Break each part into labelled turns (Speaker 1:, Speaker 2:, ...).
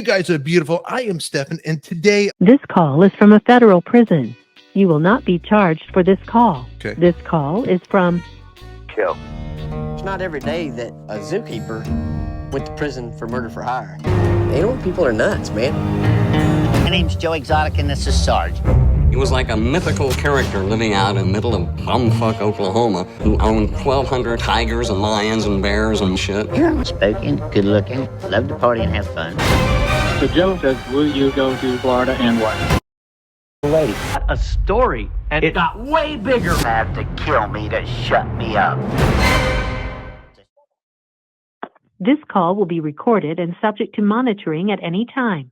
Speaker 1: You guys are beautiful. I am Stefan, and today.
Speaker 2: This call is from a federal prison. You will not be charged for this call.
Speaker 1: Okay.
Speaker 2: This call is from
Speaker 3: Kill. It's not every day that a zookeeper went to prison for murder for hire. Animal people are nuts, man.
Speaker 4: My name's Joe Exotic, and this is Sarge.
Speaker 5: He was like a mythical character living out in the middle of bumfuck Oklahoma who owned 1,200 tigers and lions and bears and shit.
Speaker 4: You're spoken, good looking, love to party and have fun.
Speaker 6: So Joe says, will you go to Florida and what?
Speaker 4: Lady,
Speaker 3: A story, and it got way bigger.
Speaker 4: have to kill me to shut me up.
Speaker 2: this call will be recorded and subject to monitoring at any time.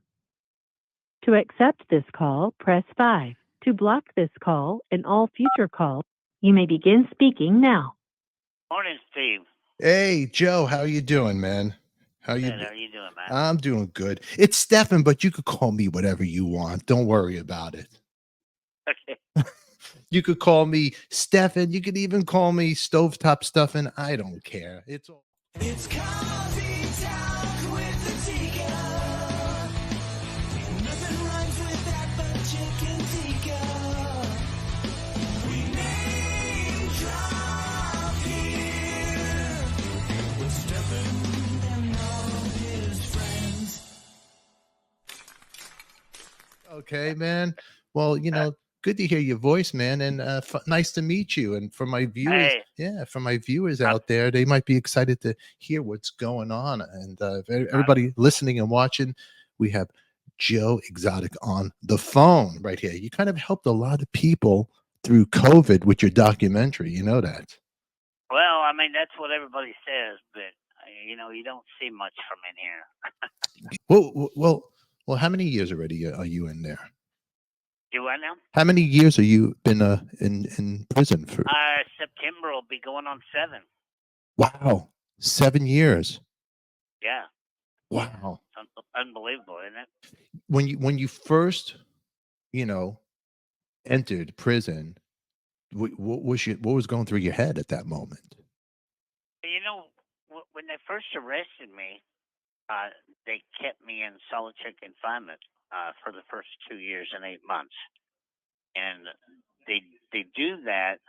Speaker 2: To accept this call, press 5. To block this call and all future calls, you may begin speaking now.
Speaker 7: Morning, Steve.
Speaker 1: Hey, Joe, how you doing, man? How you?
Speaker 7: Good. How are you doing, man?
Speaker 1: I'm doing good. It's Stefan, but you could call me whatever you want. Don't worry about it.
Speaker 7: Okay.
Speaker 1: You could call me Stefan. You could even call me Stovetop Stuffin'. I don't care. It's all.
Speaker 8: It's coffee talk with Adika. Nothing rhymes with that but chicken tikka. We name drop here with Stefan and all his friends.
Speaker 1: Okay, man. Well, good to hear your voice, man, and nice to meet you. And for my viewers, for my viewers out there, they might be excited to hear what's going on. And everybody listening and watching, we have Joe Exotic on the phone right here. You kind of helped a lot of people through COVID with your documentary. You know that.
Speaker 7: Well, I mean, that's what everybody says, but, you don't see much from in here.
Speaker 1: Well. How many years already are you in there?
Speaker 7: Do I now?
Speaker 1: How many years have you been in prison for?
Speaker 7: September will be going on 7.
Speaker 1: Wow, 7 years.
Speaker 7: Yeah.
Speaker 1: Wow,
Speaker 7: Unbelievable, isn't it?
Speaker 1: when you first, entered prison, what was going through your head at that moment?
Speaker 7: When they first arrested me, they kept me in solitary confinement for the first 2 years and 8 months, and they do that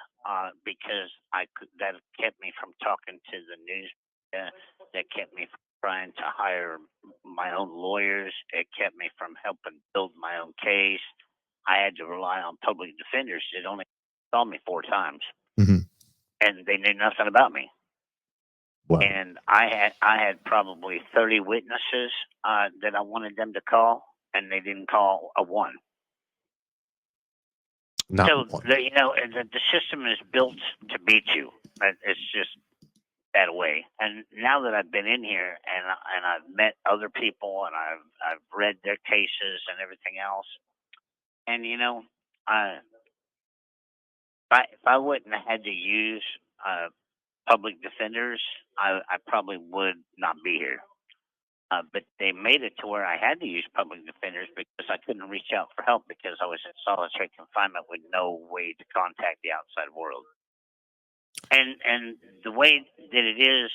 Speaker 7: because that kept me from talking to the news. That kept me from trying to hire my own lawyers. It kept me from helping build my own case. I had to rely on public defenders that only saw me 4 times,
Speaker 1: Mhm.
Speaker 7: and they knew nothing about me.
Speaker 1: Wow.
Speaker 7: And I had probably 30 witnesses that I wanted them to call, and they didn't call a one.
Speaker 1: Not
Speaker 7: So
Speaker 1: one.
Speaker 7: the system is built to beat you. It's just that way. And now that I've been in here and I've met other people and I've read their cases and everything else, and if I wouldn't have had to use public defenders, I probably would not be here. But they made it to where I had to use public defenders because I couldn't reach out for help because I was in solitary confinement with no way to contact the outside world. And the way that it is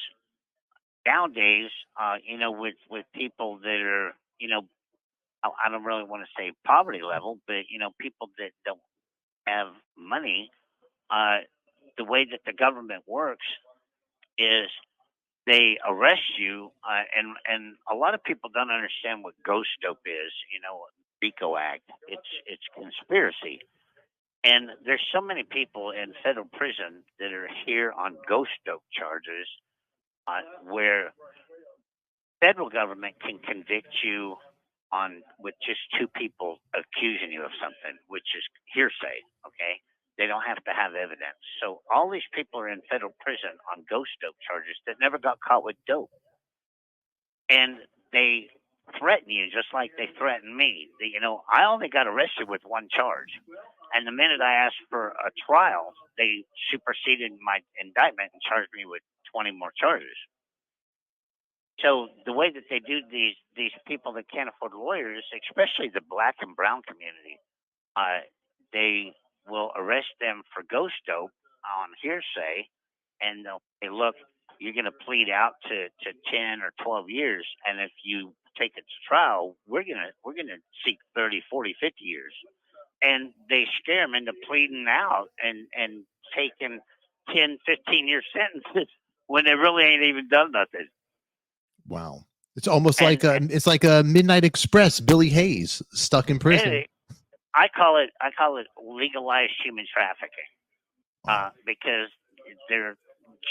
Speaker 7: nowadays, with people that are, I don't really want to say poverty level, but people that don't have money, the way that the government works is they arrest you, and a lot of people don't understand what ghost dope is. RICO Act. It's conspiracy, and there's so many people in federal prison that are here on ghost dope charges, where federal government can convict you on with just 2 people accusing you of something, which is hearsay. Okay. They don't have to have evidence. So all these people are in federal prison on ghost dope charges that never got caught with dope. And they threaten you just like they threatened me. I only got arrested with 1 charge. And the minute I asked for a trial, they superseded my indictment and charged me with 20 more charges. So the way that they do these people that can't afford lawyers, especially the black and brown community, they will arrest them for ghost dope on hearsay, and they'll say, look, you're going to plead out to 10 or 12 years, and if you take it to trial, we're gonna seek 30, 40, 50 years. And they scare them into pleading out and taking 10, 15-year sentences when they really ain't even done nothing.
Speaker 1: Wow. It's almost
Speaker 7: And-
Speaker 1: like a Midnight Express, Billy Hayes stuck in prison.
Speaker 7: I call it legalized human trafficking, because they're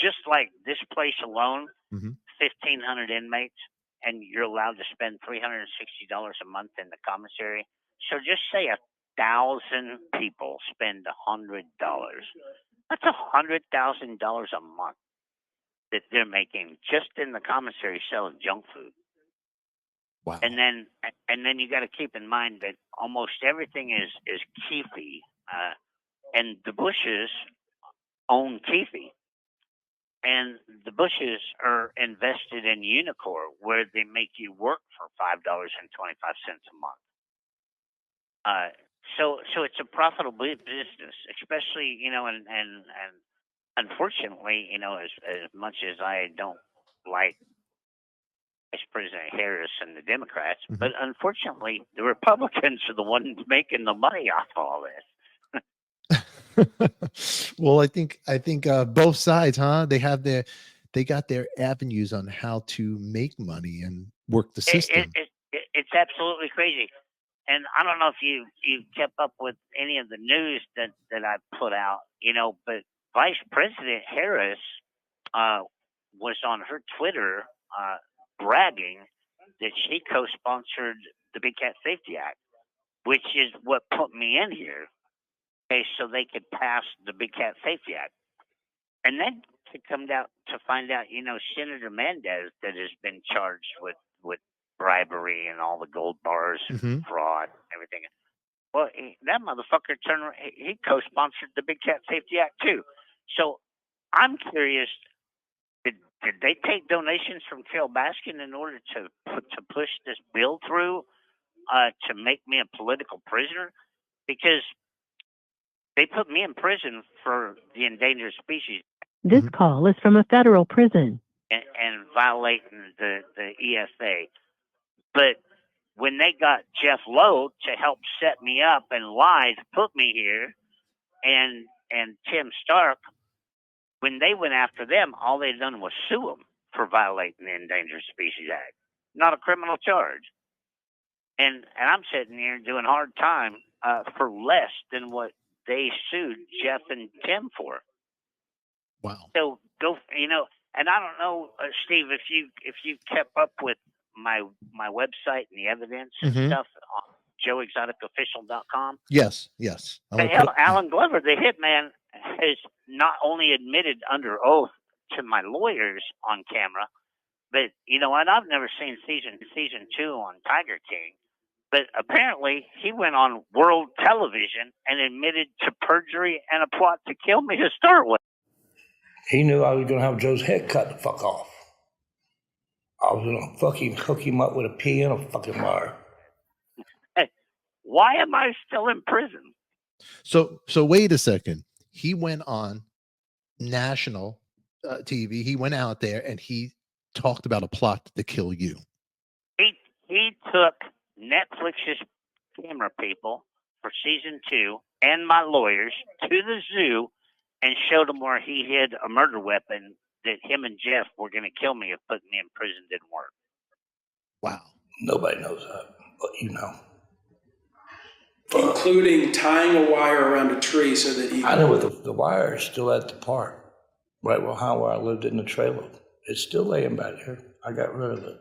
Speaker 7: just like this place alone, 1,500 inmates, and you're allowed to spend $360 a month in the commissary. So just say 1,000 people spend $100. That's $100,000 a month that they're making just in the commissary selling junk food.
Speaker 1: Wow.
Speaker 7: And then you got to keep in mind that almost everything is Keefe, and the Bushes own Keefe, and the Bushes are invested in Unicor, where they make you work for $5.25 a month. So it's a profitable business, especially and unfortunately, as much as I don't like Vice President Harris and the Democrats, but unfortunately, the Republicans are the ones making the money off all this.
Speaker 1: Well, I think both sides, huh? They got their avenues on how to make money and work the system.
Speaker 7: It's absolutely crazy. And I don't know if you kept up with any of the news that I put out, but Vice President Harris was on her Twitter bragging that she co-sponsored the Big Cat Safety Act, which is what put me in here, okay, so they could pass the Big Cat Safety Act. And then to find out, Senator Mendez that has been charged with bribery and all the gold bars and fraud and everything. Well, that motherfucker he co-sponsored the Big Cat Safety Act too. So I'm curious, did they take donations from Carol Baskin in order to push this bill through to make me a political prisoner? Because they put me in prison for the Endangered Species.
Speaker 2: This call is from a federal prison.
Speaker 7: And violating the ESA. But when they got Jeff Lowe to help set me up and lie to put me here, and Tim Stark, when they went after them, all they'd done was sue them for violating the Endangered Species Act, not a criminal charge. And I'm sitting here doing hard time for less than what they sued Jeff and Tim for.
Speaker 1: Wow.
Speaker 7: So go, and I don't know, Steve, if you kept up with my website and the evidence and stuff on joeexoticofficial.com.
Speaker 1: Yes.
Speaker 7: Alan Glover, the hitman, has not only admitted under oath to my lawyers on camera, but and I've never seen season 2 on Tiger King, but apparently he went on world television and admitted to perjury and a plot to kill me to start with.
Speaker 9: He knew I was going to have Joe's head cut the fuck off. I was going to fucking hook him up with a piano fucking wire.
Speaker 7: Hey, why am I still in prison?
Speaker 1: So wait a second. He went on national TV. He went out there and he talked about a plot to kill you.
Speaker 7: He took Netflix's camera people for season 2 and my lawyers to the zoo and showed them where he hid a murder weapon that him and Jeff were going to kill me if putting me in prison didn't work.
Speaker 1: Wow.
Speaker 9: Nobody knows that, but you know.
Speaker 10: Including tying a wire around a tree so that he...
Speaker 9: I know the wire is still at the park, right where I lived in the trailer. It's still laying back there. I got rid of it.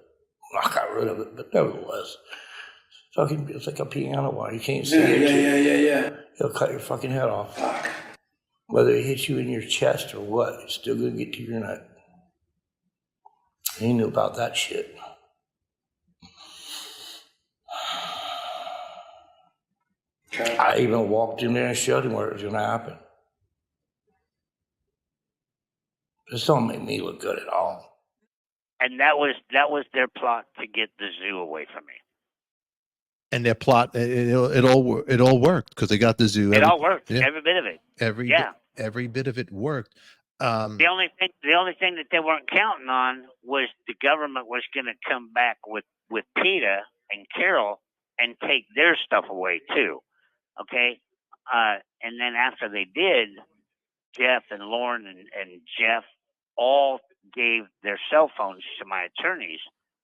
Speaker 9: Well, I got rid of it, but nevertheless. It's like a piano wire. You can't see it.
Speaker 10: Yeah.
Speaker 9: He'll cut your fucking head off.
Speaker 10: Fuck.
Speaker 9: Whether it hits you in your chest or what, it's still going to get to your neck. He knew about that shit.
Speaker 10: Okay.
Speaker 9: I even walked in there and showed him where it was going to happen. This don't make me look good at all.
Speaker 7: And that was their plot to get the zoo away from me.
Speaker 1: And their plot, it all worked because they got the zoo.
Speaker 7: It all worked.
Speaker 1: Yeah.
Speaker 7: Every bit of it.
Speaker 1: Every bit of it worked.
Speaker 7: The only thing that they weren't counting on was the government was going to come back with with PETA and Carol and take their stuff away too. Okay, and then after they did, Jeff and Lauren and Jeff all gave their cell phones to my attorneys,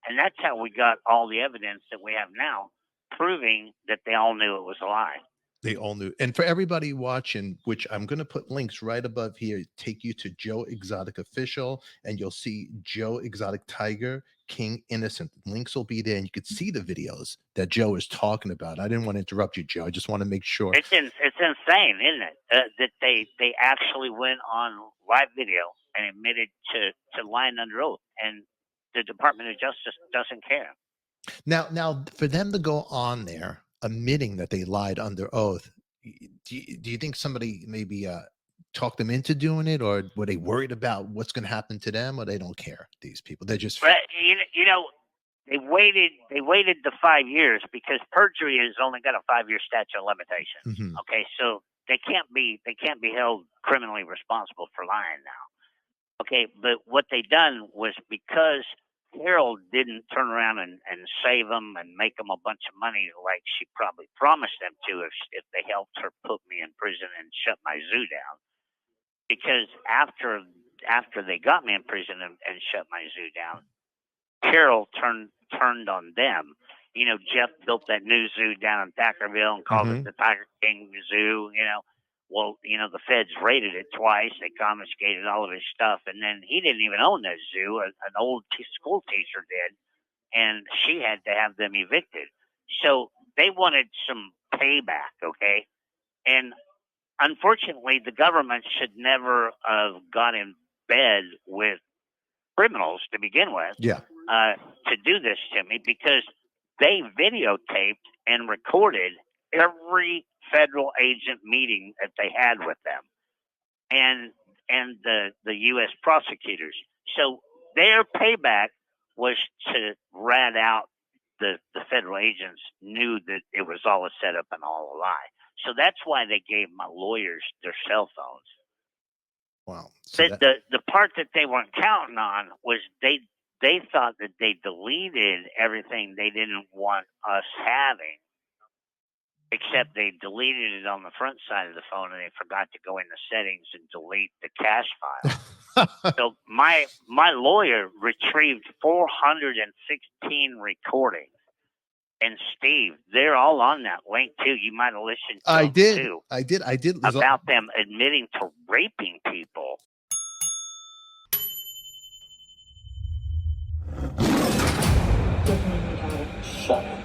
Speaker 7: and that's how we got all the evidence that we have now, proving that they all knew it was a lie.
Speaker 1: They all knew. And for everybody watching, which I'm going to put links right above here, take you to Joe Exotic Official, and you'll see Joe Exotic Tiger, King Innocent. Links will be there, and you could see the videos that Joe is talking about. I didn't want to interrupt you, Joe. I just want to make sure.
Speaker 7: It's insane, isn't it? That they actually went on live video and admitted to lying under oath, and the Department of Justice doesn't care.
Speaker 1: Now, for them to go on there admitting that they lied under oath, do you think somebody maybe talked them into doing it, or were they worried about what's going to happen to them, or they don't care? These people, they're just.
Speaker 7: But you know, they waited the 5 years because perjury has only got a 5-year statute of limitation.
Speaker 1: Mm-hmm.
Speaker 7: Okay, so they can't be held criminally responsible for lying now. Okay, but what they done was, because Carol didn't turn around and save them and make them a bunch of money like she probably promised them to if they helped her put me in prison and shut my zoo down. Because after they got me in prison and shut my zoo down, Carol turned on them. You know, Jeff built that new zoo down in Thackerville and called it the Tiger King Zoo, you know. Well, you know, the feds raided it twice. They confiscated all of his stuff. And then he didn't even own that zoo. An old school teacher did. And she had to have them evicted. So they wanted some payback, okay? And unfortunately, the government should never have got in bed with criminals to begin with to do this to me, because they videotaped and recorded every federal agent meeting that they had with them and the U.S. prosecutors. So their payback was to rat out the federal agents, knew that it was all a setup and all a lie. So that's why they gave my lawyers their cell phones.
Speaker 1: Wow. So
Speaker 7: the part that they weren't counting on was they thought that they deleted everything they didn't want us having, except they deleted it on the front side of the phone and they forgot to go in the settings and delete the cache file. So my lawyer retrieved 416 recordings. And Steve, they're all on that link too. You might have listened to them too.
Speaker 1: I did.
Speaker 7: About them admitting to raping people.
Speaker 6: Shut up.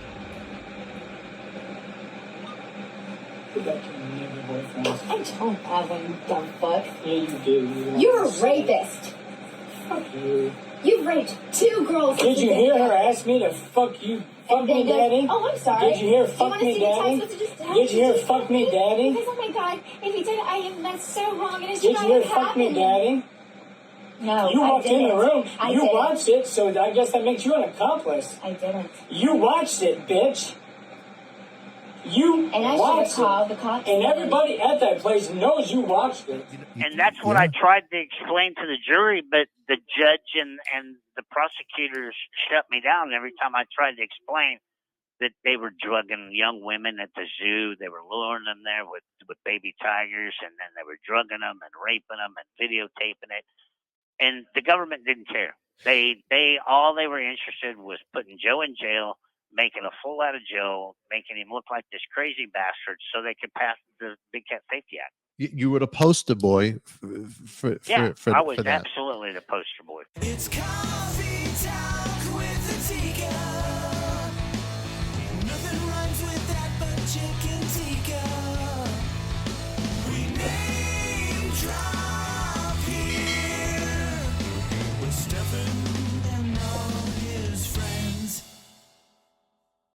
Speaker 6: Go back to your neighbor boyfriends.
Speaker 11: I don't have one, you dumb fuck.
Speaker 6: Yeah, you do.
Speaker 11: You're a rapist.
Speaker 6: Fuck you.
Speaker 11: You've raped 2 girls.
Speaker 6: Did you hear her ask me to fuck you? Fuck me, daddy?
Speaker 11: Oh, I'm sorry.
Speaker 6: Did you hear fuck me, daddy? Did you hear fuck me, daddy?
Speaker 11: Because, oh my God, if he did, that's so wrong. And it should
Speaker 6: Did you
Speaker 11: not
Speaker 6: hear
Speaker 11: have
Speaker 6: fuck me,
Speaker 11: happened.
Speaker 6: daddy?
Speaker 11: No,
Speaker 6: you walked in the room. You
Speaker 11: didn't.
Speaker 6: watched it, so I guess that makes you an accomplice.
Speaker 11: I didn't.
Speaker 6: You watched it, bitch. You
Speaker 11: and I
Speaker 6: watched
Speaker 11: should have called the cops.
Speaker 6: And everybody at that place knows you watched it.
Speaker 7: And that's what I tried to explain to the jury, but the judge and the prosecutors shut me down every time I tried to explain that they were drugging young women at the zoo. They were luring them there with baby tigers, and then they were drugging them and raping them and videotaping it. And the government didn't care. They all they were interested was putting Joe in jail, making a fool out of Joe, making him look like this crazy bastard so they could pass the Big Cat Safety Act.
Speaker 1: You were the poster boy for
Speaker 7: I was
Speaker 1: for that.
Speaker 7: absolutely the poster boy.
Speaker 8: It's coffee talk with Adika.